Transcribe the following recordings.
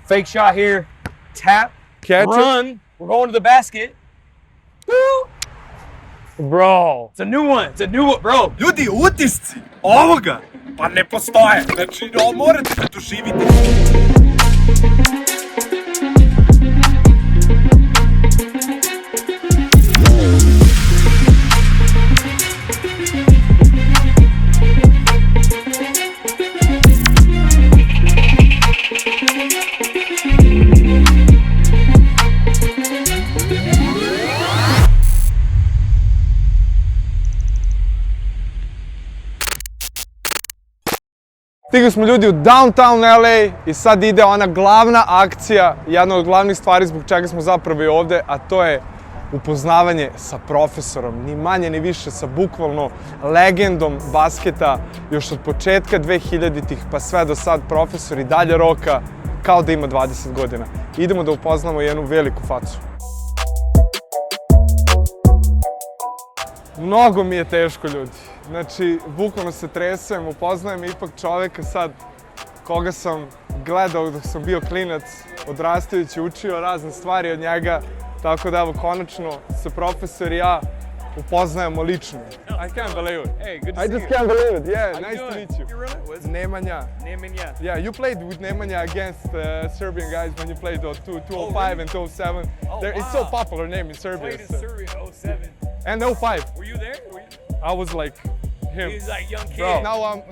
Fake shot here. Tap. Catch run. it. We're going to the basket. Woo! Bro. It's a new one. It's a new one, bro. Ljudi, utisci ovoga pa ne postoje. Znači, ovo morate da doživite. Stigli smo ljudi u downtown LA i sad ide ona glavna akcija, jedna od glavnih stvari zbog čega smo zapravo i ovde, a to je upoznavanje sa profesorom, ni manje ni više sa bukvalno legendom basketa još od početka 2000-ih pa sve do sad profesor i dalje roka kao da ima 20 godina. Idemo da upoznamo jednu veliku facu. Mnogo mi je teško, ljudi. Znači, bukvalno se tresem, upoznajem ipak čoveka sad koga sam gledao dok sam bio klinac, odrastajući, učio razne stvari od njega. Tako da, evo, konačno se profesor i ja upoznajemo lično. I can't believe it. Hey, good to see I you. just can't believe it. Yeah, How nice you to doing? meet you. You really? What's it? Nemanja. Nemanja. Yeah, you played with Nemanja against Serbian guys when you played those 205 and 207. Oh, It's so wow. popular name in Serbia. Played in so. Serbia in 07. And 05. Were you there? I was like him. He's like young kid. Bro,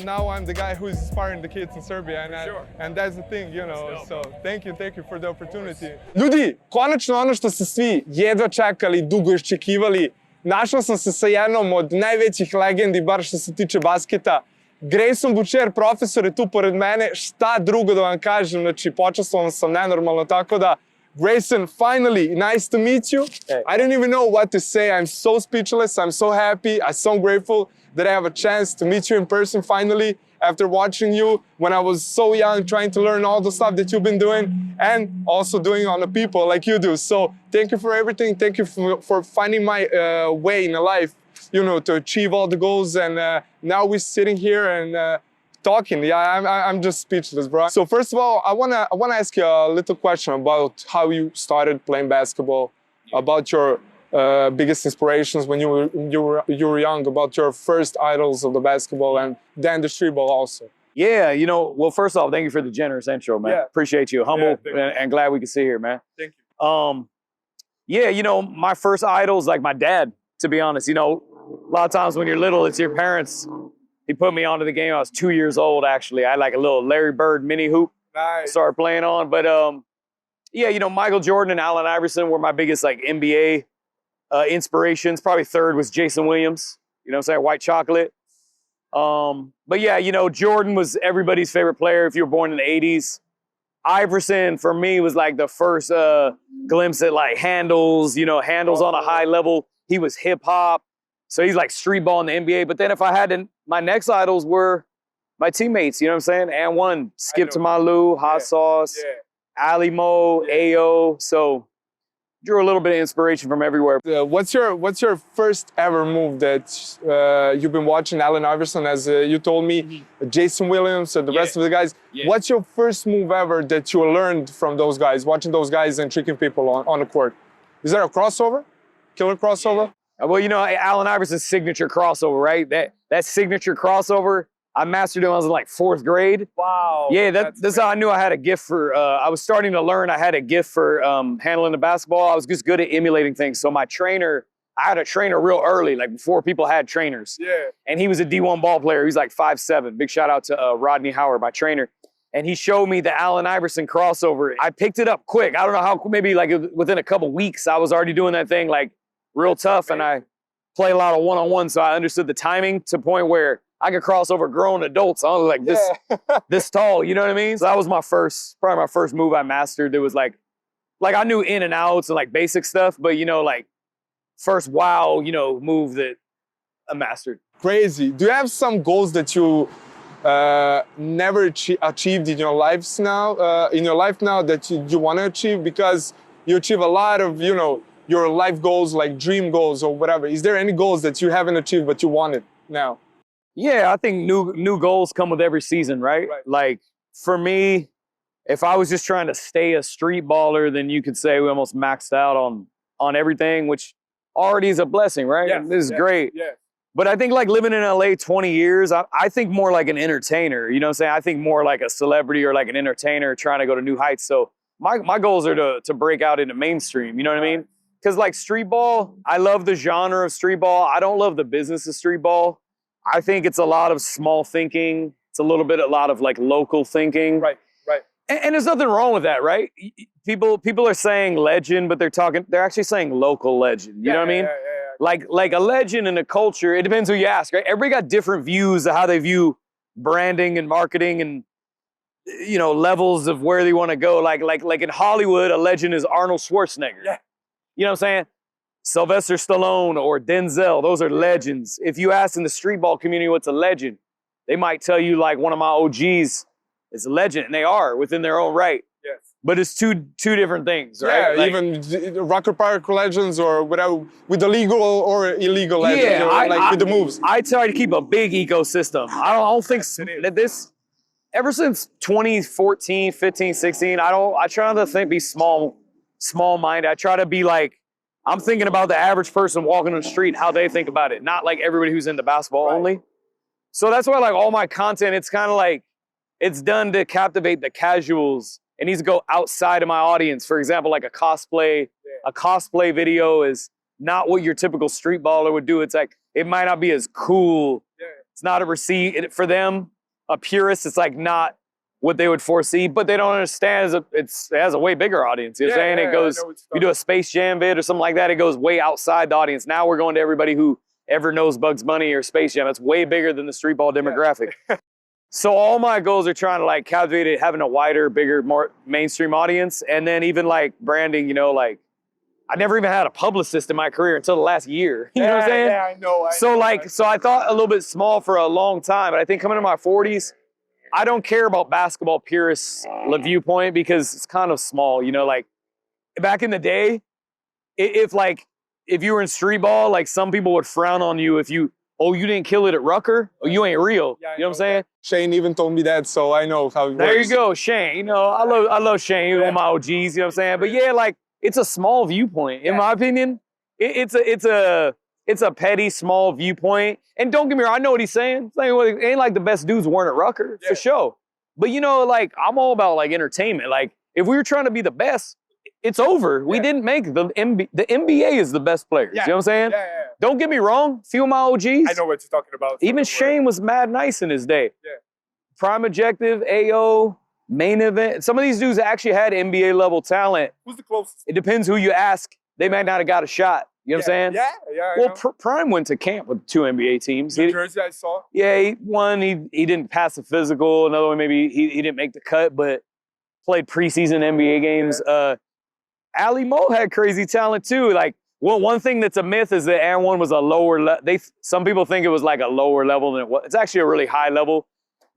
now I'm the guy who's inspiring the kids in Serbia, Sure. and that's the thing, you know. Still, So bro. thank you for the opportunity. Ljudi, konačno ono što ste svi jedva čekali, dugo iščekivali, našao sam se sa jednom od najvećih legendi, bar što se tiče basketa. Grayson Boucher, profesor je tu pored mene, šta drugo da vam kažem, znači počastvovan sam nenormalno, tako da Grayson, finally, nice to meet you. Hey. I don't even know what to say. I'm so speechless. I'm so happy. I'm so grateful that I have a chance to meet you in person finally after watching you when I was so young, trying to learn all the stuff that you've been doing and also doing on the people like you do. So thank you for everything. Thank you for finding my way in life, you know, to achieve all the goals. And now we're sitting here and talking. Yeah, I'm just speechless, bro. So first of all, I wanna ask you a little question about how you started playing basketball, about your biggest inspirations when you were young, about your first idols of the basketball, and then the streetball also. Yeah, you know, well, first off, thank you for the generous intro, man. Yeah. Appreciate you. Humble Yeah, and glad we can sit here, man. Thank you. Yeah, you know, my first idol's like my dad, to be honest. You know, a lot of times when you're little, it's your parents. He put me onto the game. I was 2 years old, actually. I had like a little Larry Bird mini hoop. Nice. Started playing on. But yeah, you know, Michael Jordan and Allen Iverson were my biggest like NBA inspirations. Probably third was Jason Williams. You know what I'm saying? White chocolate. But yeah, you know, Jordan was everybody's favorite player if you were born in the 80s. Iverson, for me, was like the first glimpse at like handles, you know, handles on a high level. He was hip hop. So he's like streetball in the NBA. But then if I had to, my next idols were my teammates, you know what I'm saying? And one, Skip to Malou, Hot Sauce, Ali Mo, Ayo. So drew a little bit of inspiration from everywhere. What's your first ever move that you've been watching Allen Iverson, as you told me, Jason Williams and the rest of the guys? Yeah. What's your first move ever that you learned from those guys, watching those guys and tricking people on the court? Is there a crossover? Killer crossover? Well, you know, Allen Iverson's signature crossover, right? That signature crossover, I mastered it when I was in like 4th grade. Wow. Yeah, that's how I knew I had a gift for, I was starting to learn I had a gift for handling the basketball. I was just good at emulating things. So my trainer, I had a trainer real early, like before people had trainers. Yeah. And he was a D1 ball player. He's like 5'7". Big shout out to Rodney Howard, my trainer. And he showed me the Allen Iverson crossover. I picked it up quick. I don't know how, maybe like within a couple weeks, I was already doing that thing like real tough. And I play a lot of one-on-one, so I understood the timing to the point where I could cross over grown adults. I was like this tall, you know what I mean? So that was probably my first move I mastered. It was like I knew in and outs and like basic stuff, but you know, like first wow, you know, move that I mastered. Crazy. Do you have some goals that you never achieved in your life now that you want to achieve? Because you achieve a lot of, you know, your life goals, like dream goals or whatever. Is there any goals that you haven't achieved but you wanted now? Yeah, I think new goals come with every season, right? Like for me, if I was just trying to stay a street baller, then you could say we almost maxed out on everything, which already is a blessing, right? Yes, This is yes, great. Yeah. But I think like living in LA 20 years, I think more like an entertainer, you know what I'm saying? I think more like a celebrity or like an entertainer trying to go to new heights. So my goals are to break out into mainstream, you know what I mean? Because like street ball, I love the genre of street ball. I don't love the business of street ball. I think it's a lot of small thinking. It's a lot of like local thinking. Right. And there's nothing wrong with that, right? People are saying legend, but they're actually saying local legend. You know what I mean? Like a legend in a culture, it depends who you ask, right? Everybody got different views of how they view branding and marketing and, you know, levels of where they want to go. Like in Hollywood, a legend is Arnold Schwarzenegger. Yeah. You know what I'm saying? Sylvester Stallone or Denzel, those are legends. If you ask in the street ball community what's a legend, they might tell you like one of my OGs is a legend, and they are within their own right. Yes. But it's two different things, right? Yeah, Like, even Rocker Park legends or whatever, with the legal or illegal legends, Yeah, or with the moves. I try to keep a big ecosystem. I don't think that this, ever since 2014, 15, 16, I try not to be small-minded. I try to be like, I'm thinking about the average person walking on the street, how they think about it, not like everybody who's into basketball only. So that's why like all my content, it's kind of like, it's done to captivate the casuals. It needs to go outside of my audience. For example, like a cosplay video is not what your typical street baller would do. It's like, it might not be as cool. Yeah. It's not a receipt. For them, a purist, it's like not what they would foresee, but they don't understand it has a way bigger audience. You know what I'm saying? It goes, you do a Space Jam vid or something like that, it goes way outside the audience. Now we're going to everybody who ever knows Bugs Bunny or Space Jam. It's way bigger than the street ball demographic. Yeah. So all my goals are trying to like captivate it, having a wider, bigger, more mainstream audience. And then even like branding, you know, like I never even had a publicist in my career until the last year. You know what I'm saying? Yeah, I know. So I thought a little bit small for a long time, but I think coming to my 40s, I don't care about basketball purists' viewpoint because it's kind of small, you know, like back in the day, if you were in street ball, like some people would frown on you if you didn't kill it at Rucker, you ain't real. Yeah, you know what I'm saying? Shane even told me that, so I know how it There works. you go, Shane. You know, I love Shane. He's one of my OGs, you know what I'm saying? But yeah, like it's a small viewpoint, in my opinion. It's a petty, small viewpoint. And don't get me wrong, I know what he's saying. It ain't like the best dudes weren't at Rucker, for sure. But you know, like I'm all about like entertainment. Like if we were trying to be the best, it's over. We didn't make the NBA is the best players. You know what I'm saying? Yeah. Don't get me wrong. Few of my OGs. I know what you're talking about. Even Shane was mad nice in his day. Yeah. Prime Objective, AO, Main Event. Some of these dudes actually had NBA level talent. Who's the closest? It depends who you ask. They might not have got a shot. You know what I'm saying? Yeah. Well, Prime went to camp with 2 NBA teams. New Jersey, I saw. Yeah, he didn't pass the physical. Another one, maybe he didn't make the cut, but played preseason NBA games. Ali Mo had crazy talent too. Like, one thing that's a myth is that Aaron One was a lower level. Some people think it was like a lower level than it was. It's actually a really high level.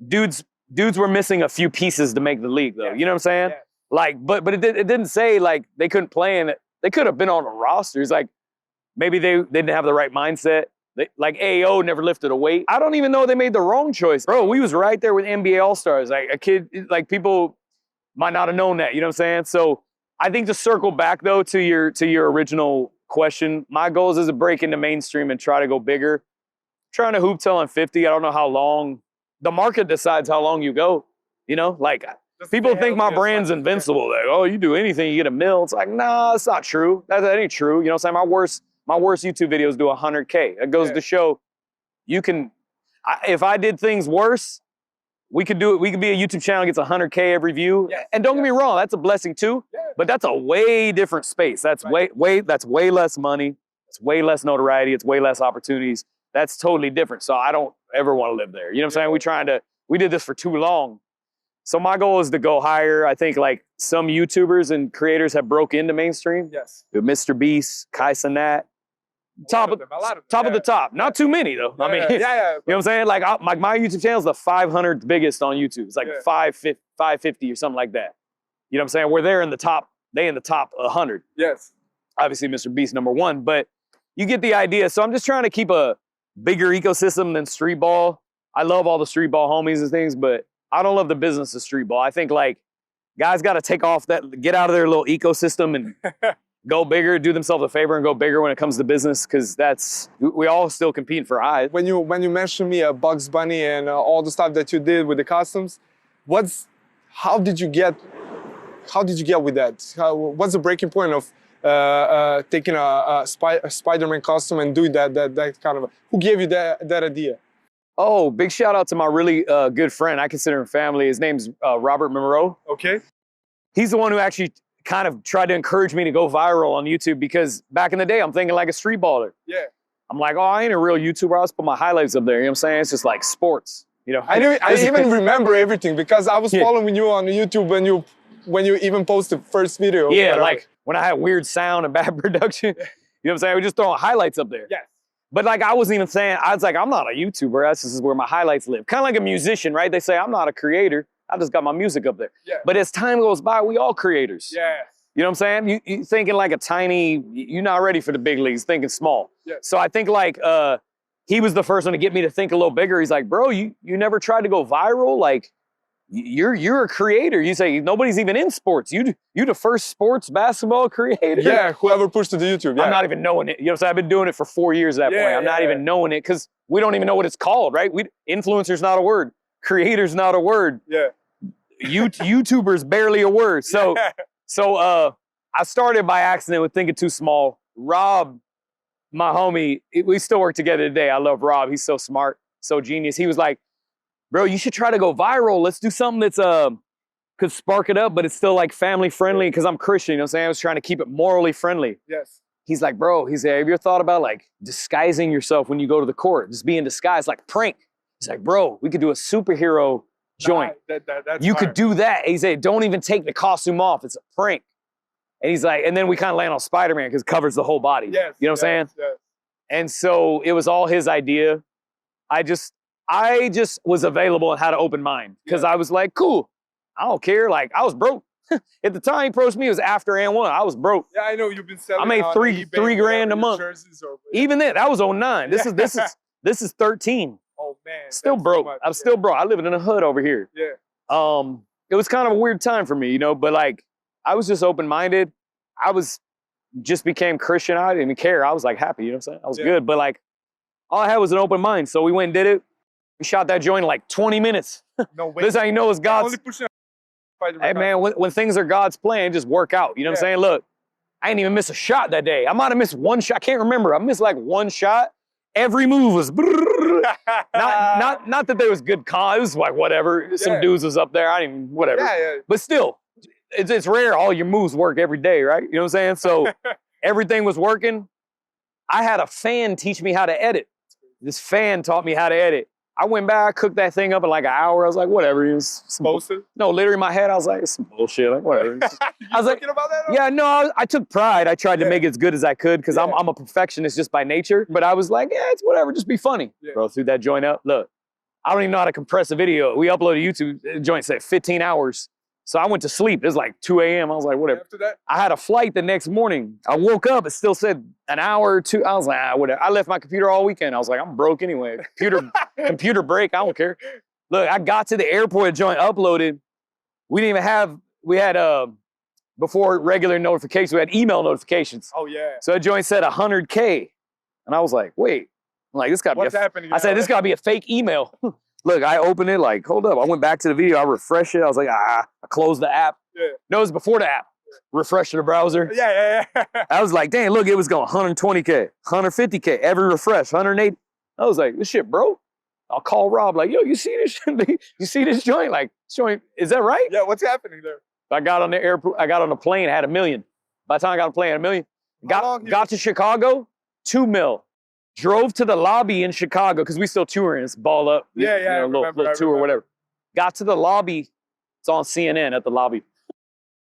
Dudes were missing a few pieces to make the league, though. You know what I'm saying? Yeah. Like, but it didn't say like they couldn't play in it. They could have been on a roster. It's like maybe they didn't have the right mindset. Like AO never lifted a weight. I don't even know they made the wrong choice. Bro, we was right there with NBA All-Stars. Like a kid, like people might not have known that. You know what I'm saying? So I think to circle back though to your original question, my goal is to break into mainstream and try to go bigger. I'm trying to hoop till I'm 50. I don't know how long. The market decides how long you go. You know, like people think my brand's invincible. Like, oh, you do anything, you get a mill. It's like, nah, it's not true. That ain't true. You know what I'm saying? My worst YouTube videos do 100K. It goes to show you can. If I did things worse, we could do it. We could be a YouTube channel that gets 100K every view. And don't get me wrong, that's a blessing too. But that's a way different space. That's that's way less money. It's way less notoriety. It's way less opportunities. That's totally different. So I don't ever want to live there. You know what I'm saying? We did this for too long. So my goal is to go higher. I think like some YouTubers and creators have broke into mainstream. Yes. Mr. Beast, Kai Cenat. Top of the top. Not too many though. I mean, you know what I'm saying? Like my YouTube channel is the 500th biggest on YouTube. It's like 550 or something like that. You know what I'm saying? We're there in the top. They in the top 100. Yes. Obviously, Mr. Beast #1, but you get the idea. So I'm just trying to keep a bigger ecosystem than street ball. I love all the street ball homies and things, but I don't love the business of street ball. I think like guys got to take off that, get out of their little ecosystem and go bigger, do themselves a favor and go bigger when it comes to business, because we all still competing for eyes. When you mentioned me Bugs Bunny and all the stuff that you did with the costumes, how did you get with that? What's the breaking point of taking a Spider-Man costume and doing that kind of? Who gave you that idea? Oh, big shout out to my really good friend. I consider him family. His name's Robert Monroe. Okay. He's the one who actually kind of tried to encourage me to go viral on YouTube, because back in the day, I'm thinking like a street baller. Yeah. I'm like, oh, I ain't a real YouTuber. I'll just put my highlights up there. You know what I'm saying? It's just like sports. You know, I even remember everything because I was following you on YouTube when you even posted first video. Yeah, like when I had weird sound and bad production. You know what I'm saying? We just throwing highlights up there. Yes. But like I wasn't even saying, I was like, I'm not a YouTuber. This is where my highlights live. Kind of like a musician, right? They say I'm not a creator. I just got my music up there. Yeah. But as time goes by, we all creators. Yeah. You know what I'm saying? You thinking like a tiny, you're not ready for the big leagues, thinking small. Yeah. So I think like he was the first one to get me to think a little bigger. He's like, bro, you never tried to go viral? Like you're a creator. You say nobody's even in sports. You the first sports basketball creator. Yeah, whoever pushed to the YouTube. Yeah. I'm not even knowing it. You know what I'm saying? I've been doing it for 4 years at that point. I'm not even knowing it because we don't even know what it's called, right? Influencer's not a word. Creator's not a word. Yeah. YouTuber's barely a word. So I started by accident with thinking too small. Rob, my homie, we still work together today. I love Rob. He's so smart, so genius. He was like, bro, you should try to go viral. Let's do something that's could spark it up, but it's still like family friendly, because I'm Christian, you know what I'm saying? I was trying to keep it morally friendly. Yes. He's like, bro, have you ever thought about like disguising yourself when you go to the court? Just be in disguise, like prank. He's like, bro, we could do a superhero joint. That's you fire. could do that. He said, don't even take the costume off. It's a prank. And he's like, and then we kind of land on Spider-Man because it covers the whole body. Yes. You know what I'm saying? Yes. And so it was all his idea. I just was available and had an open mind because I was like, cool, I don't care. Like I was broke. At the time he approached me, it was after and one. I was broke. Yeah, I know you've been selling. I made three grand a month. Even then, that was 09. This is 13. Oh man. Still broke. I'm still broke. I live in a hood over here. Yeah. It was kind of a weird time for me, you know, but like I was just open-minded. Just became Christian. I didn't care. I was like happy, you know what I'm saying? I was good, but like all I had was an open mind. So we went and did it. We shot that joint in like 20 minutes. No way. This is how you know it's God's. Only pushing. Hey man, when things are God's plan, just work out. You know what I'm saying? Look, I didn't even miss a shot that day. I might have missed one shot. I can't remember. I missed like one shot. Every move was not that there was good cause. It was like whatever. Some dudes was up there. I didn't even, whatever. Yeah. But still, it's rare all your moves work every day, right? You know what I'm saying? So everything was working. I had a fan teach me how to edit. This fan taught me how to edit. I went back, cooked that thing up in like an hour. I was like, whatever. It was no, literally in my head, I was like, it's some bullshit. Like, whatever. I was like, about that? yeah, no, I took pride. I tried to make it as good as I could because I'm a perfectionist just by nature. But I was like, yeah, it's whatever. Just be funny. Yeah. Bro, threw that joint up. Look, I don't even know how to compress a video. We uploaded YouTube. The joint said 15 hours. So I went to sleep. It was like 2 a.m. I was like, whatever. After that? I had a flight the next morning. I woke up. It still said an hour or two. I was like, whatever. I left my computer all weekend. I was like, I'm broke anyway. Computer break. I don't care. Look, I got to the airport, joint uploaded. We didn't even we had, before regular notifications, we had email notifications. Oh, yeah. So that joint said 100K. And I was like, wait. I'm like, this got to be What's happening? I said, this got to be a fake email. Look, I opened it, like, hold up. I went back to the video. I refreshed it. I was like, I closed the app. Yeah. No, it was before the app. Refresh the browser. Yeah. I was like, dang, look, it was going 120K, 150K, every refresh, 180. I was like, this shit broke. I'll call Rob, like, yo, you see this shit? You see this joint? Like, joint, is that right? Yeah, what's happening there? I got on the airport, I got on the plane, had $1 million. By the time I got on the plane, I had $1 million. Got to Chicago, 2 mil. Drove to the lobby in Chicago, because we still touring. It's ball up. Yeah, little tour or whatever. Got to the lobby. It's on CNN at the lobby.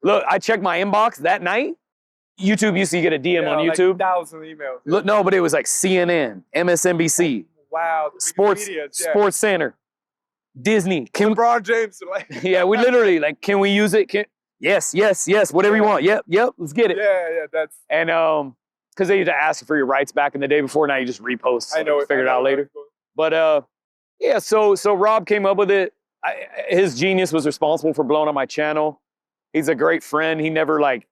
Look, I checked my inbox that night. YouTube used to get a DM on YouTube. Like 1,000 emails. Look, no, but it was like CNN, MSNBC. Wow. Sports Center, Disney. LeBron James. Yeah, we literally, like, can we use it? Yes, whatever you want. Yep, let's get it. Yeah, that's... And, because they used to ask for your rights back in the day before. Now you just repost. I know. Figure it out later. But yeah, so Rob came up with it. His genius was responsible for blowing up my channel. He's a great friend. He never like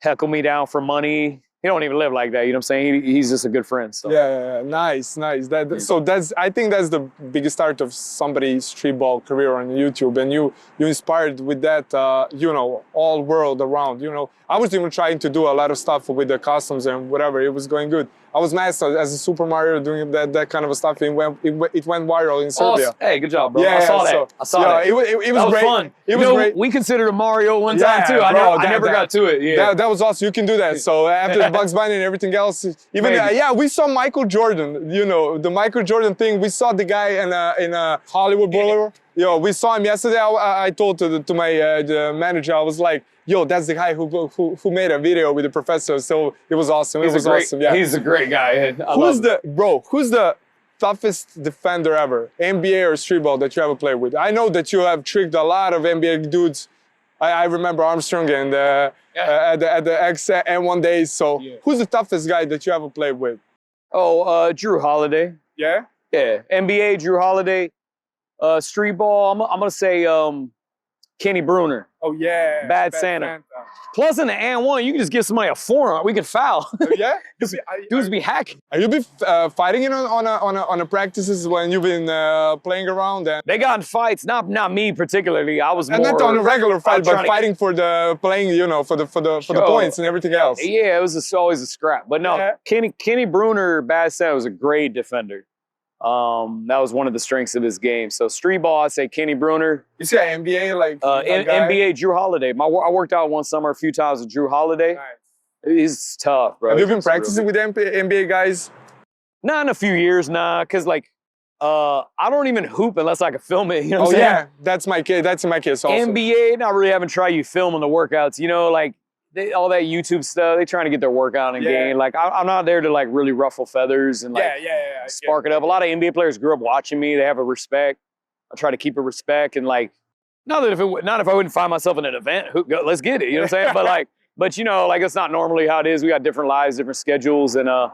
heckle me down for money. He don't even live like that. You know what I'm saying? He's just a good friend. So. Yeah, nice. So I think that's the biggest start of somebody's streetball career on YouTube, and you inspired with that, you know, all world around. You know, I was even trying to do a lot of stuff with the customs and whatever. It was going good. I was master as a Super Mario doing that kind of stuff. It went viral in Serbia. Hey, good job, bro. Yeah, I saw that. so, I saw that. It was great. Fun. It was great. We considered a Mario one time too. Bro, I never got to it. Yeah. That was awesome. You can do that. So after Bugs Bunny and everything else, even yeah, we saw Michael Jordan. You know, the Michael Jordan thing. We saw the guy in a Hollywood Boulevard. Yo, we saw him yesterday. I told to my the manager, I was like, yo, that's the guy who made a video with the professor. So it was awesome. It was awesome. Yeah. He's a great guy. Who's the toughest defender ever, NBA or streetball, that you ever played with? I know that you have tricked a lot of NBA dudes. I remember Armstrong and at the X and one day. So who's the toughest guy that you ever played with? Oh, Drew Holiday. Yeah? Yeah. NBA, Drew Holiday. Streetball, I'm gonna say Kenny Bruner. Oh yeah. Bad Santa. Plus in the and one, you can just give somebody a forearm. We can foul. Oh, yeah? Dudes be hacking. Are you been fighting it on the practices when you've been playing around? And they got in fights, not me particularly. I was more not on a regular fight, but fighting for the playing, you know, for the points and everything else. Yeah, it was always a scrap. But no, Kenny Bruner, Bad Santa, was a great defender. That was one of the strengths of his game. So streetball, I'd say Kenny Bruner. You see NBA like NBA, Drew Holiday. I worked out one summer a few times with Drew Holiday. Nice. He's tough, bro. Have you been practicing with NBA guys? Not in a few years, cause like I don't even hoop unless I can film it. You know what I'm saying? Yeah, that's my kid. That's my case also. NBA, not really having tried you filming the workouts. You know, like all that YouTube stuff. They trying to get their workout in game. Like I'm not there to like really ruffle feathers and like spark it up. A lot of NBA players grew up watching me. They have a respect. I try to keep a respect and like not if I wouldn't find myself in an event, let's get it. You know what I'm saying? But you know, like it's not normally how it is. We got different lives, different schedules, and I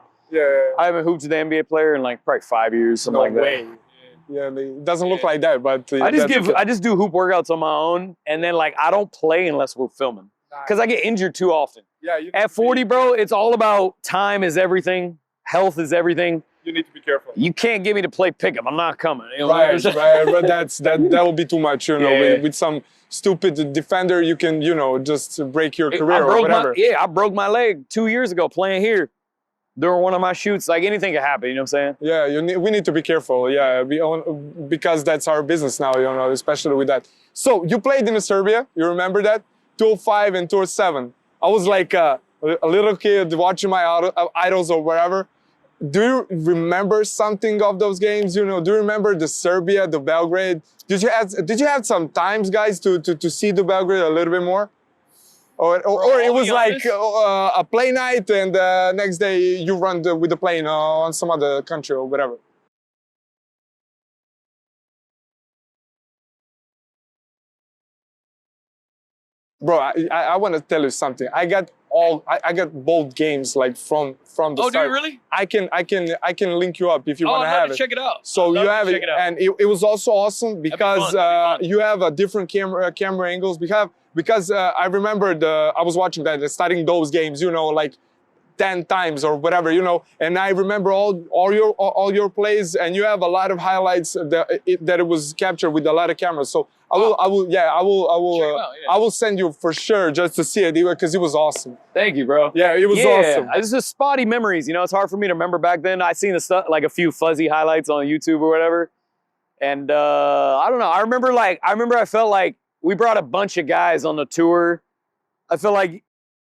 haven't hooped with the NBA player in like probably 5 years, something like that. Yeah, it doesn't look like that, but I just do hoop workouts on my own, and then like I don't play unless we're filming. Because I get injured too often. Yeah, at 40, bro, it's all about time is everything. Health is everything. You need to be careful. You can't get me to play pickup. I'm not coming. You know? Right. But that will be too much, you know. With some stupid defender, you can, you know, just break your career or whatever. I broke my leg 2 years ago playing here during one of my shoots. Like anything could happen, you know what I'm saying? Yeah, we need to be careful. Yeah, because that's our business now, you know, especially with that. So you played in Serbia. You remember that? 2005 and 2007. I was like a little kid watching my idols or whatever. Do you remember something of those games? You know, do you remember the Serbia, the Belgrade? Did you have some times, guys, to see the Belgrade a little bit more? Or it was like a play night and next day you run with the plane on some other country or whatever? Bro, I want to tell you something. I got both games like from the start. Oh, do you really? I can link you up if you want to have it. Check it out. So you have it, and it was also awesome because you have a different camera angles. Because I remember I was watching studying those games, you know, like 10 times or whatever, you know, and I remember all your plays, and you have a lot of highlights that it was captured with a lot of cameras. So I will send you for sure just to see it because it was awesome. Thank you, bro. Yeah, it was awesome. It's just spotty memories, you know. It's hard for me to remember back then. I seen the stuff like a few fuzzy highlights on YouTube or whatever, and I don't know. I remember I felt like we brought a bunch of guys on the tour. I feel like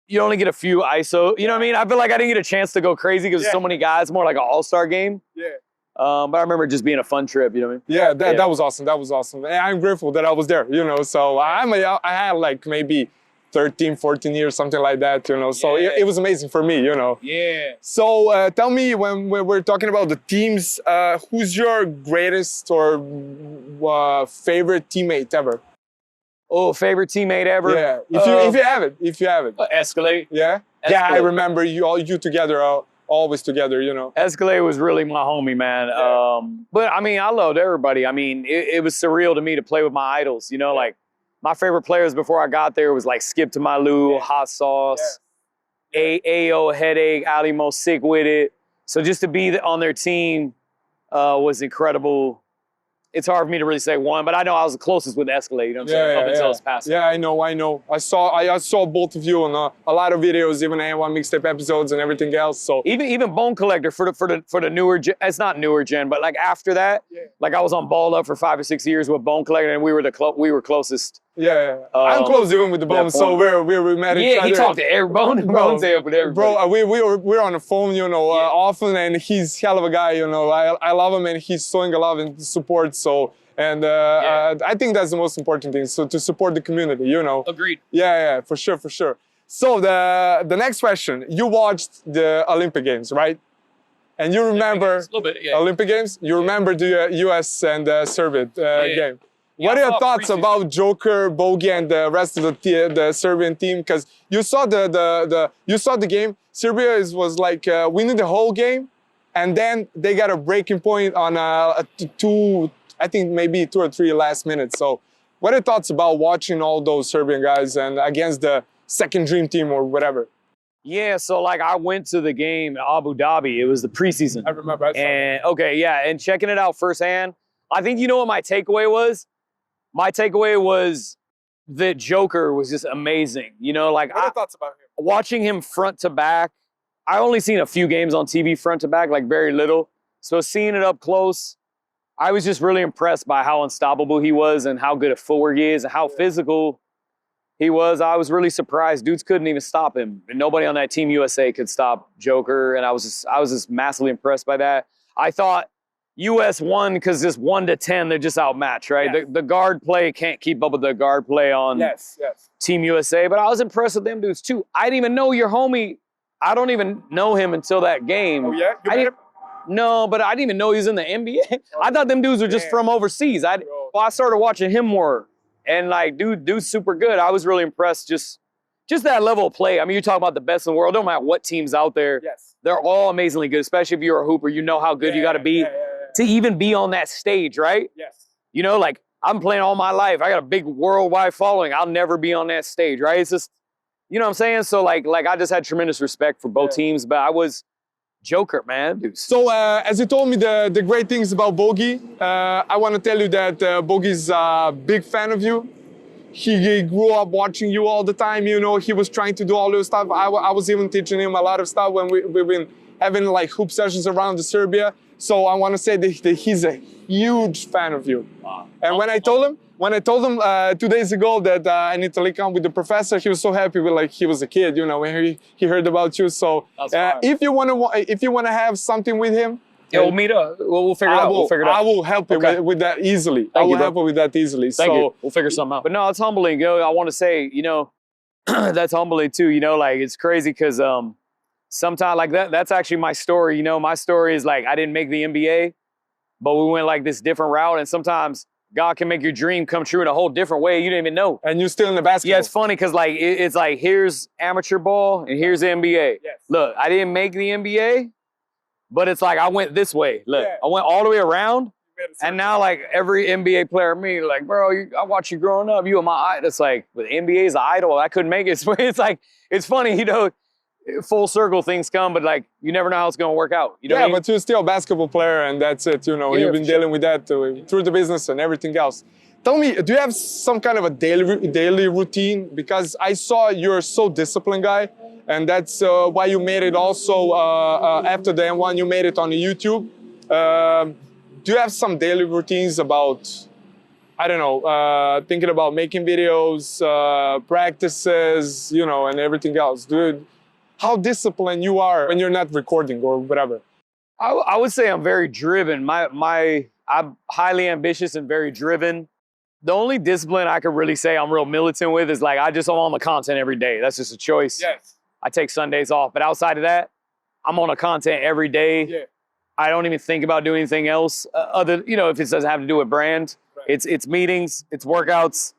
you only get a few ISO. You know what I mean? I feel like I didn't get a chance to go crazy because there's so many guys. More like an all-star game. Yeah. But I remember it just being a fun trip, you know what I mean? Yeah, that was awesome. That was awesome. And I'm grateful that I was there, you know. So I had like maybe 13, 14 years, something like that, you know. So it was amazing for me, you know. Yeah. So tell me, when we're talking about the teams, who's your greatest or favorite teammate ever? Oh, favorite teammate ever? Yeah, if you have it. Escalade. Yeah? Escalade. Yeah, I remember you together, always together, you know. Escalade was really my homie, man. Yeah. But I mean, I loved everybody. I mean, it was surreal to me to play with my idols, you know, like my favorite players before I got there was like Skip to My Lou, Hot Sauce, AO, Headache, Ali Mo, Sick With It. So just to be on their team was incredible. It's hard for me to really say one, but I know I was the closest with Escalade, you know what I'm saying? Up until this past. Yeah, I know. I saw both of you on a lot of videos, even A1 mixtape episodes and everything else. So even Bone Collector for the newer gen, it's not newer gen, but like after that, like I was on Ball Up for 5 or 6 years with Bone Collector, and we were closest. I'm close even with the Bone, so we met each other. Yeah, he talked to every Bone. Bone's there with everybody. Bro, we're on the phone, you know, often, and he's hell of a guy, you know. I love him, and he's showing a lot of support. So, and I think that's the most important thing. So to support the community, you know. Agreed. Yeah, for sure. So the next question: you watched the Olympic Games, right? And you remember a little bit, Olympic Games? You remember the U.S. and Serbia game? What are your thoughts about Joker, Bogey, and the rest of the Serbian team? Because you saw the game. Serbia was like winning the whole game, and then they got a breaking point on I think maybe 2 or 3 last minutes. So, what are your thoughts about watching all those Serbian guys and against the second dream team or whatever? Yeah, so like I went to the game in Abu Dhabi. It was the preseason. I remember. And checking it out firsthand, I think you know what my takeaway was. My takeaway was that Joker was just amazing. You know, like what are your thoughts about him? Watching him front to back. I only seen a few games on TV front to back, like very little. So seeing it up close, I was just really impressed by how unstoppable he was and how good a footwork he is and how physical he was. I was really surprised. Dudes couldn't even stop him. And nobody on that Team USA could stop Joker. And I was just massively impressed by that. I thought US won because just 1 to 10, they're just outmatched, right? Yes. The guard play can't keep up with the guard play on Team USA. But I was impressed with them dudes too. I didn't even know your homie. I don't even know him until that game. Oh yeah? You met him? No, but I didn't even know he was in the NBA. I thought them dudes were just from overseas. I started watching him more. And like, dude's super good. I was really impressed. Just that level of play. I mean, you talk about the best in the world. Don't matter what team's out there. Yes. They're all amazingly good, especially if you're a hooper. You know how good you got to be to even be on that stage, right? Yes. You know, like I'm playing all my life. I got a big worldwide following. I'll never be on that stage, right? It's just, you know what I'm saying? So like I just had tremendous respect for both teams, but I was Joker, man. Dude. So as you told me the great things about Bogey, I want to tell you that Bogey's a big fan of you. He grew up watching you all the time, you know. He was trying to do all this stuff. I was even teaching him a lot of stuff when we've been having like hoop sessions around the Serbia. So I want to say that he's a huge fan of you. Wow. And when I told him 2 days ago that I need to link up with the professor, he was so happy. Like he was a kid, you know, when he heard about you. So if you want to have something with him, yeah, we'll meet up. We'll figure it out. We'll figure it out. I will help you with that easily. I will help you with that easily. Thank you. We'll figure something out. But no, it's humbling. You know, I want to say, you know, that's humbling too. You know, like it's crazy because sometimes like that's actually my story. You know, my story is like I didn't make the NBA, but we went like this different route. And sometimes God can make your dream come true in a whole different way you didn't even know. And you're still in the basketball. Yeah, it's funny because like it's like here's amateur ball and here's the NBA. Yes. Look, I didn't make the NBA. But it's like I went this way. Look, I went all the way around, and now like every NBA player, me like, bro, I watched you growing up. You were my idol. It's like, with NBA's an idol. I couldn't make it. It's like it's funny, you know. Full circle things come, but like you never know how it's gonna work out. You know what I mean? But you're still a basketball player, and that's it. You know, you've been dealing with that through the business and everything else. Tell me, do you have some kind of a daily routine? Because I saw you're so disciplined guy. And that's why you made it also, after the M1, you made it on YouTube. Do you have some daily routines about, I don't know, thinking about making videos, practices, you know, and everything else? Dude, how disciplined you are when you're not recording or whatever? I would say I'm very driven. I'm highly ambitious and very driven. The only discipline I could really say I'm real militant with is like, I'm on the content every day. That's just a choice. Yes. I take Sundays off, but outside of that, I'm on the content every day. Yeah. I don't even think about doing anything else other, you know, if it doesn't have to do with brand. Right. It's meetings, it's workouts,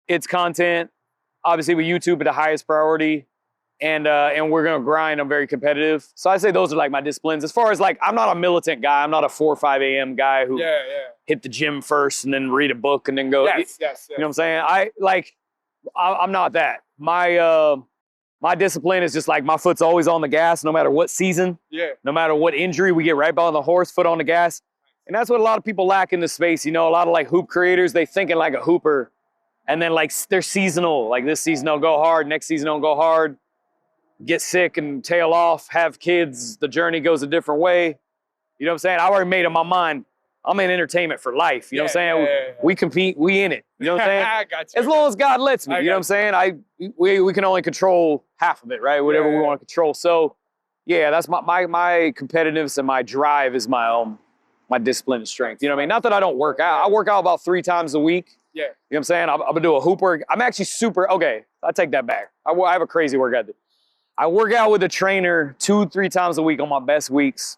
it's content. Obviously with YouTube, the highest priority. and we're gonna grind. I'm very competitive. So I'd say those are like my disciplines. As far as like, I'm not a militant guy. I'm not a 4 or 5 a.m. guy who hit the gym first and then read a book and then go. Yes. You know what I'm saying? I'm not that. My discipline is just like my foot's always on the gas no matter what season. Yeah. No matter what injury, we get right behind the horse, foot on the gas. And that's what a lot of people lack in this space. You know, a lot of like hoop creators, they thinking like a hooper. And then like they're seasonal. Like this season they'll go hard, next season they'll go hard. Get sick and tail off, have kids, the journey goes a different way. You know what I'm saying? I already made up my mind. I'm in entertainment for life. You know what I'm saying? We compete, we in it. You know what I'm saying? I got you. As long as God lets me. You know what I'm saying? We can only control half of it, right? Whatever we want to control. So yeah, that's my competitiveness and my drive is my discipline and strength. You know what I mean? Not that I don't work out. I work out about 3 times a week. Yeah. You know what I'm saying? I'm gonna do a hoop work. I'm actually okay, I take that back. I have a crazy work ethic. I work out with a trainer 2-3 times a week on my best weeks.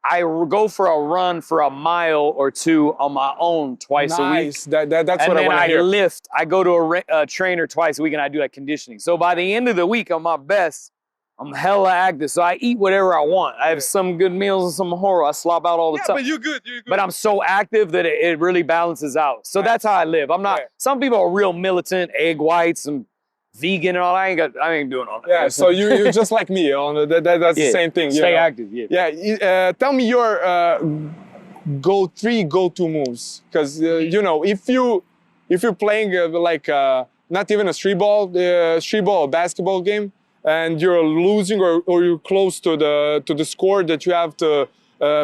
I go for a run for a mile or 2 on my own twice a week. That's what I want to hear. And then I lift. I go to a trainer twice a week and I do like conditioning. So by the end of the week, I'm my best. I'm hella active. So I eat whatever I want. I have some good meals and some horror. I slop out all the time. But you're good. But I'm so active that it really balances out. So that's how I live. I'm not, some people are real militant, egg whites and vegan and all. I ain't doing all that. Yeah, so you're just like me. That's the same thing. Stay active. Yeah. Tell me your go-to moves, because you know, if you're playing not even a streetball, a basketball game, and you're losing or you're close to the score that you have to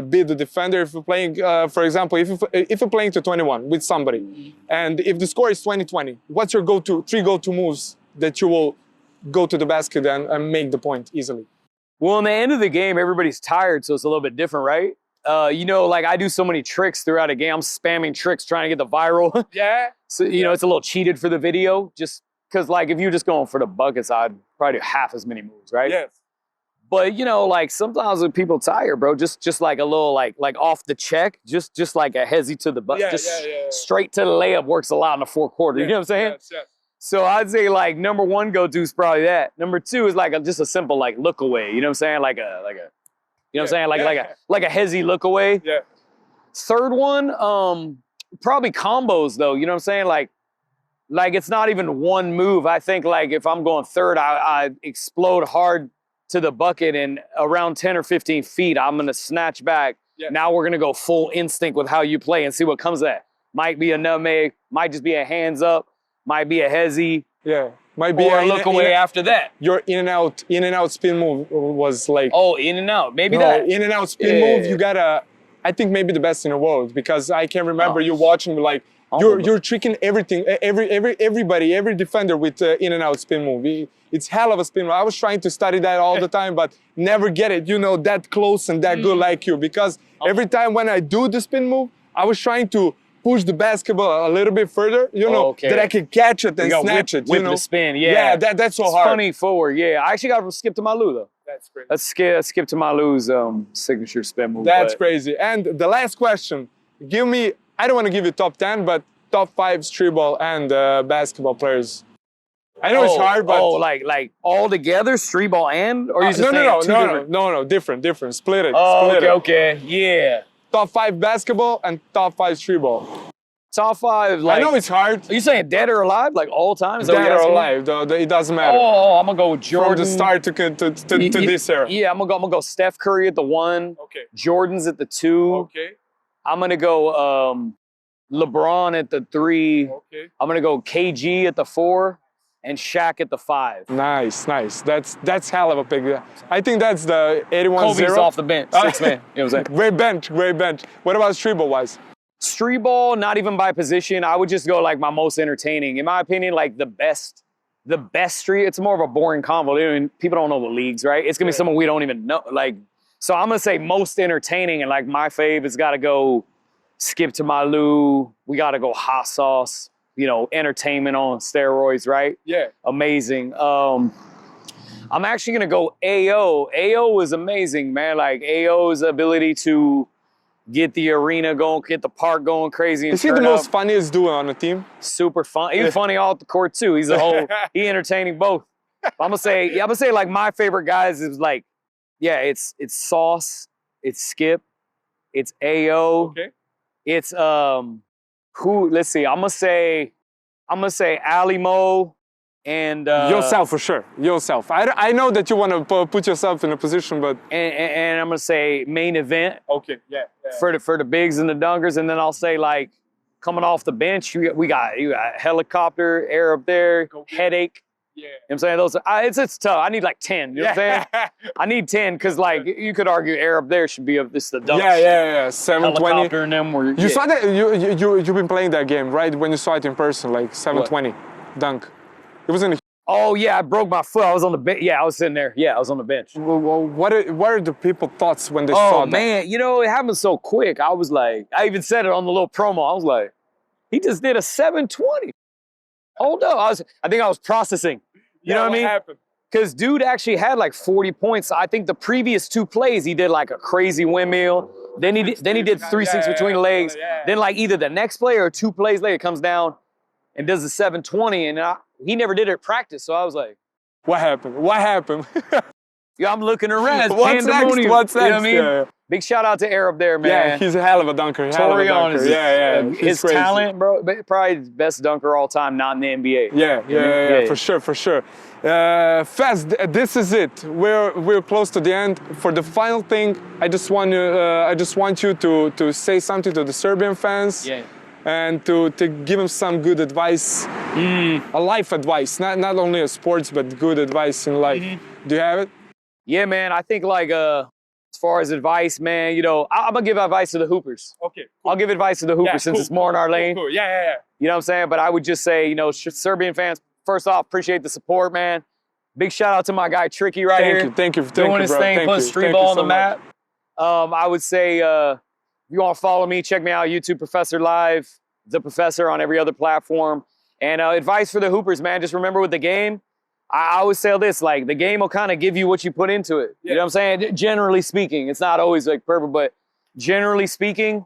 beat the defender. If you're playing, for example, if you're playing to 21 with somebody, and if the score is 20-20, what's your three go-to moves that you will go to the basket and make the point easily? Well, in the end of the game, everybody's tired, so it's a little bit different, right? You know, like I do so many tricks throughout a game. I'm spamming tricks trying to get the viral. Yeah. So, you know, it's a little cheated for the video, just because like if you're just going for the buckets, I'd probably do half as many moves, right? Yes. But you know, like sometimes when people tired, bro, just like a little like off the check, just like a hezzy to the butt, straight to the layup works a lot in the fourth quarter. You know what I'm saying? Yes. So I'd say like number 1 go-to is probably that. Number 2 is like just a simple like look away. You know what I'm saying? Like a you know what I'm saying? Like a hezzy look away. Yeah. Third one, probably combos though. You know what I'm saying? Like it's not even one move. I think like if I'm going third, I explode hard to the bucket and around 10 or 15 feet, I'm gonna snatch back. Yeah. Now we're gonna go full instinct with how you play and see what comes of that. Might be a nutmeg, might just be a hands up, might be a hezzy. Yeah. Might be or a look away after that. Your in and out spin move was like, oh, in and out. Maybe that. In and out spin move, you gotta, I think maybe the best in the world, because I can remember you watching like you're tricking everything, everybody, every defender with in and out spin move. It's hell of a spin move. I was trying to study that all the time, but never get it, you know, that close and that good like you, because every time when I do the spin move, I was trying to push the basketball a little bit further, you know, that I can catch it and snatch it, you know. the spin, yeah. Yeah, that's so it's hard. Funny forward, yeah. I actually got to skip to Malou, though. That's crazy. Let's skip to Malou's signature spin move. That's crazy. And the last question, give me, I don't want to give you top 10, but top 5 streetball and basketball players. I know it's hard, but... Oh, like all together, streetball and? Or you just no, different. Split it. Oh, split okay, yeah. Top 5 basketball and top 5 streetball. Top 5, like... I know it's hard. Are you saying dead or alive? Like all time? Is dead or alive, though, it doesn't matter. Oh, I'm going to go with Jordan. From the start to this era. Yeah, I'm going to go Steph Curry at the 1. Okay. Jordan's at the 2. Okay. I'm going to go LeBron at the 3. Okay. I'm going to go KG at the 4. And Shaq at the 5. Nice. That's hell of a pick. I think that's the 81-0. Kobe's off the bench, 6 man. You know what I'm saying? Great bench. What about streetball-wise? Streetball, not even by position. I would just go like my most entertaining. In my opinion, like the best street, it's more of a boring convo. People don't know the leagues, right? It's going to be someone we don't even know. Like, so I'm going to say most entertaining, and like my fave has got to go Skip to Malou. We got to go Hot Sauce. You know, entertainment on steroids, right? Yeah. Amazing. I'm actually gonna go AO. AO was amazing, man. Like AO's ability to get the arena going, get the park going crazy. Is he the most funniest dude on the team? Super fun. He's funny off the court too. He's he entertaining both. I'm gonna say like my favorite guys is like, yeah, it's Sauce, it's Skip, it's AO, Okay. it's who? Let's see. I'm gonna say Ali Mo and Yourself for sure. Yourself. I know that you want to put yourself in a position, but and I'm gonna say main event okay, yeah. for the bigs and the dunkers, and then I'll say like coming off the bench, you got helicopter, air up there, headache. Yeah. You know what I'm saying? Those it's tough. I need like 10. You know what I'm saying? I need 10 because like you could argue air up there should be this the dunk. Yeah. 720. Helicopter and them were. You saw that you've been playing that game, right? When you saw it in person, like 720 dunk. It was in a Oh yeah, I broke my foot. I was on the bench. Yeah, I was sitting there. Yeah, I was on the bench. Well, what are the people thoughts when they saw that? Oh man, you know it happened so quick. I was like, I even said it on the little promo. I was like, he just did a 720. Hold up, I think I was processing. You know what I mean? Happened? Because dude actually had like 40 points. I think the previous 2 plays he did like a crazy windmill. Then he did 3-6 between the legs. Then like either the next play or 2 plays later comes down and does the 720, and he never did it at practice. So I was like, what happened? What happened? yeah, I'm looking around. What's next? You know what I mean? Yeah. Big shout out to Arab there, man. Yeah, he's a hell of a dunker. Torion is his crazy. talent, bro. Probably the best dunker all time, not in the NBA. Yeah, for sure. Fast, this is it. We're close to the end. For the final thing, I just want you to say something to the Serbian fans. Yeah. And to give them some good advice, a life advice, not only a sports, but good advice in life. Do you have it? Yeah, man. I think like as far as advice, man, you know, I'm gonna give advice to the hoopers. Okay. Cool. I'll give advice to the hoopers since it's more in our lane. Cool. Yeah. You know what I'm saying? But I would just say, you know, Serbian fans, first off, appreciate the support, man. Big shout out to my guy Tricky right here. Thank you, doing his bro. thing, putting Streetball on the map. I would say, if you want to follow me, check me out, YouTube Professor Live, The Professor on every other platform. And advice for the hoopers, man, just remember with the game, I always say this, like the game will kind of give you what you put into it. You know what I'm saying? Generally speaking, it's not always like perfect, but generally speaking,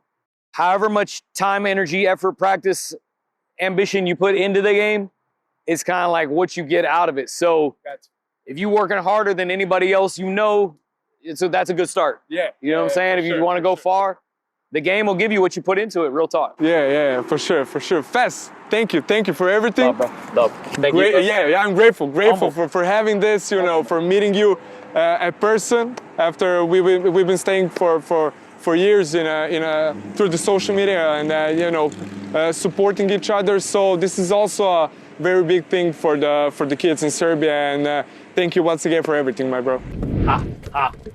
however much time, energy, effort, practice, ambition you put into the game, it's kind of like what you get out of it. So if you're working harder than anybody else, you know, so that's a good start. Yeah. You know what I'm saying? If you want to go far, the game will give you what you put into it, real talk. Yeah, for sure. Fast, thank you for everything. Love. Thank you. Yeah, I'm grateful for having this, you know, for meeting you at person after we've been staying for years through the social media and you know, supporting each other. So this is also a very big thing for the kids in Serbia, and thank you once again for everything, my bro.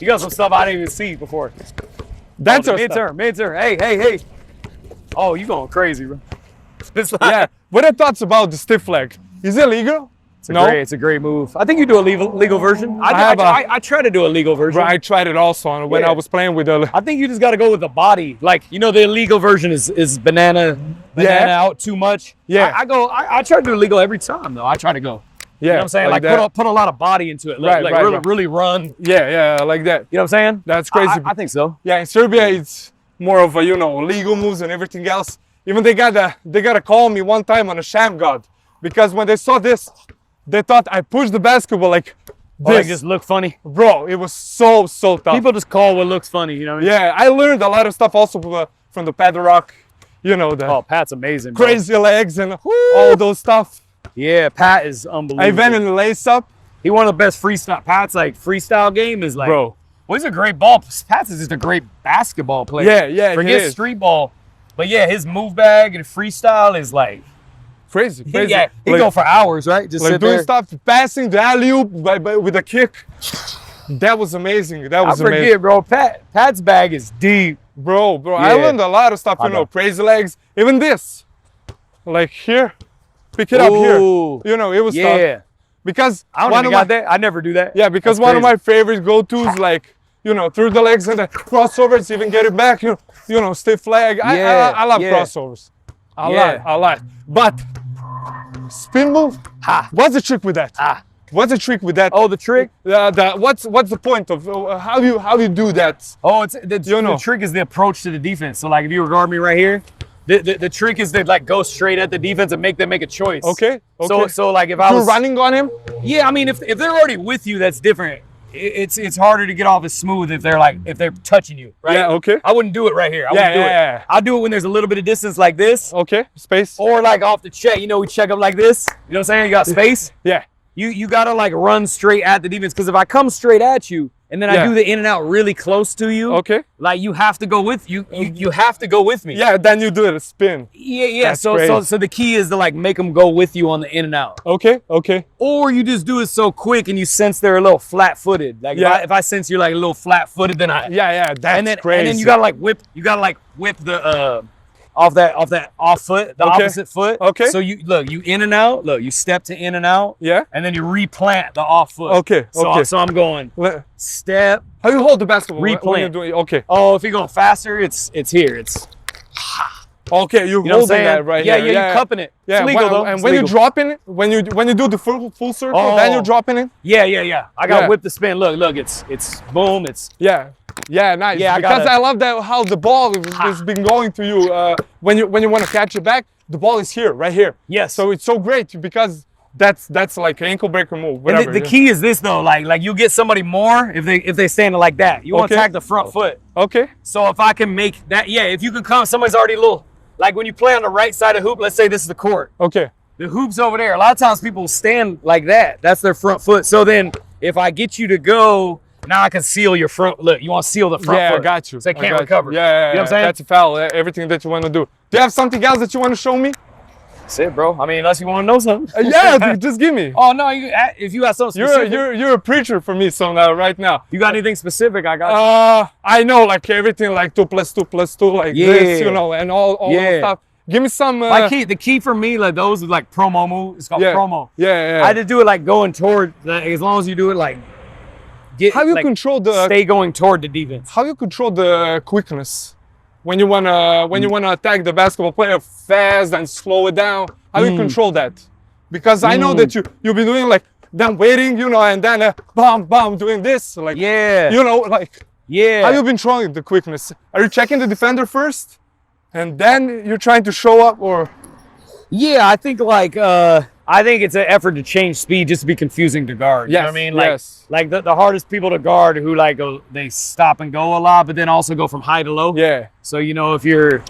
You got some stuff I didn't even see before. That's our midterm. Hey. Oh, you going crazy, bro. Yeah. What are thoughts about the stiff leg? Is it legal? It's a great move. I think you do a legal version. I try to do a legal version. Bro, I tried it also when I was playing with the. I think you just got to go with the body. Like, you know, the illegal version is banana out too much. Yeah. I try to do illegal every time though. I try to go. Yeah, you know what I'm saying? Like put a lot of body into it. Really run. Yeah, like that. You know what I'm saying? That's crazy. I think so. Yeah, in Serbia it's more of a, you know, legal moves and everything else. Even they gotta call me one time on a sham guard because when they saw this, they thought I pushed the basketball like this. It just looked funny. Bro, it was so tough. People just call what looks funny, you know what I mean? Yeah, I learned a lot of stuff also from the Pad Rock. You know that. Oh, Pat's amazing, bro. Crazy legs and all those stuff. Yeah, Pat is unbelievable. I went in the lace up. He one of the best freestyle. Pat's like freestyle game is like, bro. Well, he's a great ball. Pat's is just a great basketball player. Yeah. Forget street ball, but yeah, his move bag and freestyle is like crazy. He go for hours, right? Just like sit doing there. stuff, passing the alley-oop with a kick. That was amazing. I forget, bro. Pat's bag is deep, bro. Yeah. I learned a lot of stuff. You know, crazy legs. Even this, like here. Pick it up here. You know, it was tough. Because I don't even got that. I never do that. Yeah, because one of my favorite go-tos, like, you know, through the legs and the crossovers, even get it back, you know, stiff leg. I love crossovers. A lot. But spin move, what's the trick with that? What's the trick with that? Oh, the trick? What's the point of how you do that? Oh, the trick is the approach to the defense. So like if you guard me right here, The trick is to like go straight at the defense and make them make a choice. Okay. Okay. So like if I You're was running on him. yeah, I mean if they're already with you, that's different. It's harder to get off as smooth if they're touching you, right? Yeah. Okay. I wouldn't do it right here. I wouldn't do it. I'll do it when there's a little bit of distance like this, Okay. Space. or like off the check. You know, we check up like this. You know what I'm saying? You got space. Yeah. You gotta like run straight at the defense, because if I come straight at you and then I Yeah. do the in and out really close to you, Okay. like you have to go with you have to go with me. Yeah. Then you do it a spin. Yeah. That's So crazy. the key is to like make them go with you on the in and out, Okay. Okay. or you just do it so quick and you sense they're a little flat-footed. Like Yeah. if I sense you're like a little flat-footed, then I Yeah. That's crazy. and then you gotta like whip the off that off foot, the Okay. opposite foot. Okay. So you in and out. Look, you step to in and out. Yeah. And then you replant the off foot. Okay. So, Okay. so I'm going Le- step. How you hold the basketball when you're Replant. doing? Okay. Oh, if you're going faster, it's here. It's Okay. You're you know what I'm holding saying? that right yeah, here. yeah, you're cupping it. Yeah. It's legal though. And It's when you legal. drop in, when you do the full circle, then Oh. you're dropping it. Yeah. I got to Yeah. whip the spin. Look, it's boom. It's Yeah. Yeah, nice. Yeah, I because gotta- I love that how the ball has been going to you when you want to catch it back. The ball is here, right here. yes. So it's so great because that's like an ankle breaker move. and Whatever. the key is this though. Like you get somebody more if they stand like that. You want to Okay. attack the front foot. Okay. So if I can make that, yeah, if you can come, somebody's already a little, like when you play on the right side of the hoop, let's say this is the court. Okay. The hoop's over there. A lot of times people stand like that. That's their front foot. So then if I get you to go, now I can seal your front. Look, you want to seal the front Yeah, foot. I got you. So they I can't got recover. You. Yeah, You know what I'm saying? That's a foul. Everything that you want to do. Do you have something else that you want to show me? That's it, bro. I mean, unless you want to know something. Yeah, dude, just give me. Oh, no, if you got something specific. You're a preacher for me, so now right now. You got anything specific, I got you. I know like everything like 2 + 2 + 2 like this, you know, and all that stuff. Give me some. The key for me, like those is like promo move. It's called Yeah. promo. Yeah. I had to do it like going toward, like, as long as you do it like, How you like, control the stay going toward the defense. How you control the quickness when you wanna attack the basketball player fast and slow it down? How you control that? Because I know that you've been doing like then waiting, you know, and then bam doing this, like Yeah. you know, like Yeah. how you been throwing the quickness? Are you checking the defender first, and then you're trying to show up, or? Yeah, I think like I think it's an effort to change speed just to be confusing to guard. You know what I Yes, mean? Like yes. like the hardest people to guard who like they stop and go a lot, but then also go from high to low. Yeah, So you know if you're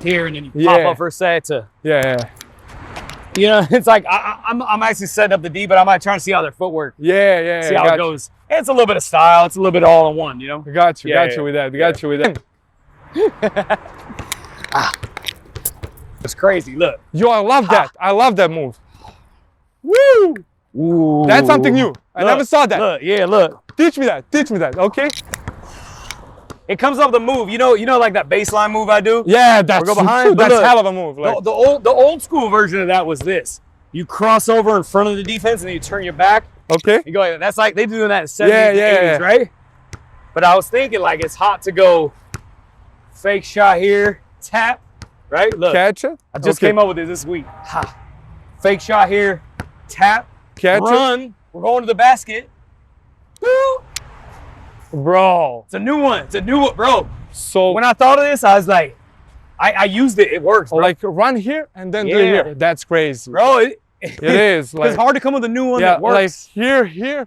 here and then you pop Yeah. up for a sec to yeah. you know, it's like I'm actually setting up the D, but I'm like trying to see how their footwork, Yeah, see how it goes. And it's a little bit of style, it's a little bit all in one, you know? I got you, Yeah, got yeah, you with that. Got you with that. It's crazy. Look. Yo, I love that. I love that move. Woo! Ooh. That's something new. I Look, never saw that. Look, yeah, look. Teach me that. Teach me that. Okay. It comes off the move. You know, like that baseline move I do? Yeah, that's go behind, but that's look, hell of a move. Like, The old school version of that was this. You cross over in front of the defense and then you turn your back. okay. You go, that's like they do that in the 70s Yeah, and yeah, 80s, right? But I was thinking like it's hot to go fake shot here, tap, right? Look, Catch it. I just came up with this week. Ha. Fake shot here, tap, Catch run. We're going to the basket. Woo! it, bro. It's a new one. It's a new one, bro. So When I thought of this, I was like, I used it. It works, bro. like run here and then do it Yeah. here. That's crazy. Bro, It is. Like, it's hard to come with a new one yeah, that works. like here,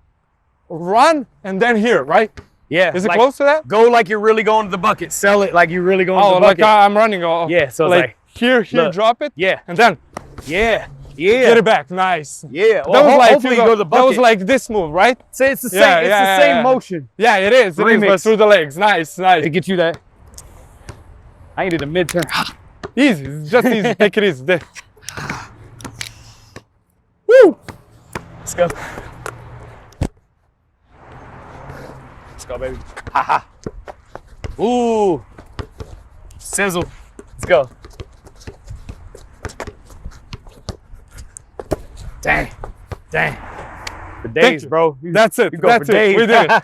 run and then here, right? Yeah. Is it like, close to that? Go like you're really going to the bucket. Sell it like you're really going to Oh, the like bucket. I'm running. Oh, Yeah, so it's like like- here, look. drop it. Yeah. And then Yeah. get it back. Nice. Yeah. That Well, was like hopefully you go to the bucket. That was like this move, right? Say it's the same. Yeah, It's yeah, the same yeah. motion. Yeah, it is. It is, Remix. but through the legs. Nice, nice. To get you that. I needed a midterm. Easy. It's just easy. Take it easy. Woo! Let's go. Let's go, baby. Ha ha. Ooh. Sizzle. Let's go. Dang. Dang. For Thank days, you. bro. That's it. You go That's for it. days. We did it.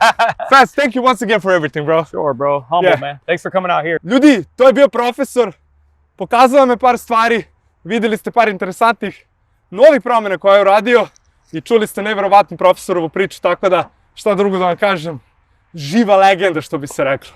Fast, thank you once again for everything, bro. Sure, bro. Humble, Yeah. man. Thanks for coming out here. Ljudi, to je bio profesor. Pokazao nam je par stvari. Vidjeli ste par interesantnih novih promjena koje je uradio i čuli ste nevjerovatnu profesorovu priču, tako da šta drugo da vam kažem. Živa legenda, što bi se reklo.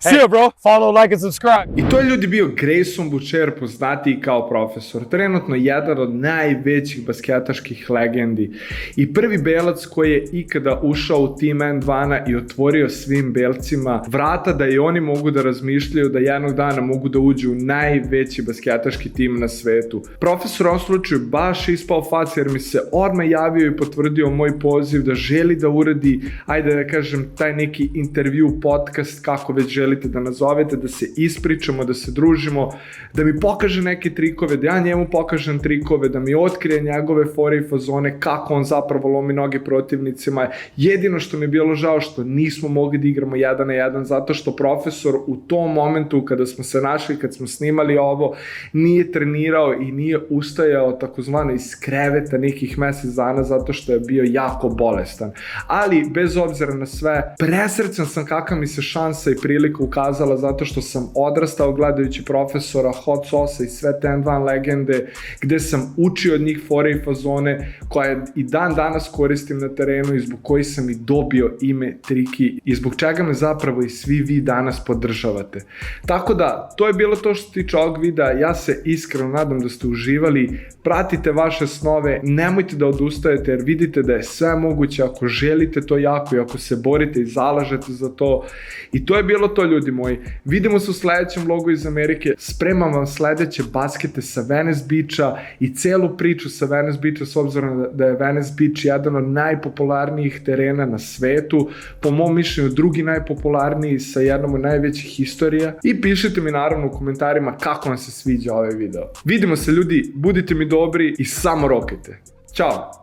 See ya, bro! Follow, like, and subscribe. I to je ljudi bio Grayson Boucher, poznatiji kao profesor, trenutno jedan od najvećih basketaških legendi i prvi belac koji je ikada ušao u tim N2 i otvorio svim belcima vrata da i oni mogu da razmišljaju da jednog dana mogu da uđu u najveći basketaški tim na svetu. Profesor u ovom slučaju baš ispao fac jer mi se odmah javio i potvrdio moj poziv da želi da uradi, ajde da kažem, taj neki intervju, podcast, kako već želite da nazovete, da se ispričamo, da se družimo, da mi pokaže neke trikove, da ja njemu pokažem trikove, da mi otkrije njegove fore i fazone, kako on zapravo lomi noge protivnicima. Jedino što mi je bilo žao što nismo mogli da igramo 1 na 1, zato što profesor u tom momentu kada smo se našli, kad smo snimali ovo, nije trenirao i nije ustajao takozvano iz kreveta nekih mesec dana zato što je bio jako bolestan. Ali, bez obzira na sve, presrećan sam kakva mi se šansa i prilika ukazala zato što sam odrastao gledajući profesora, Hot Sauce i sve te N2 legende, gde sam učio od njih fore i fazone koje i dan danas koristim na terenu i zbog koji sam i dobio ime Triki i zbog čega me zapravo i svi vi danas podržavate. Tako da, to je bilo to što se tiče ovog videa, ja se iskreno nadam da ste uživali, pratite vaše snove, nemojte da odustajete jer vidite da je sve moguće ako želite to jako i ako se borite i zalažete za to. I to je bilo to, ljudi moji. Vidimo se u sledećem vlogu iz Amerike, spremam vam sledeće baskete sa Venice Beacha i celu priču sa Venice Beacha s obzirom da je Venice Beach jedan od najpopularnijih terena na svetu, po mom mišljenju drugi najpopularniji sa jednom od najvećih historija i pišite mi naravno u komentarima kako vam se sviđa ovaj video. Vidimo se, ljudi, budite mi dobri i samo rokajte. Ćao!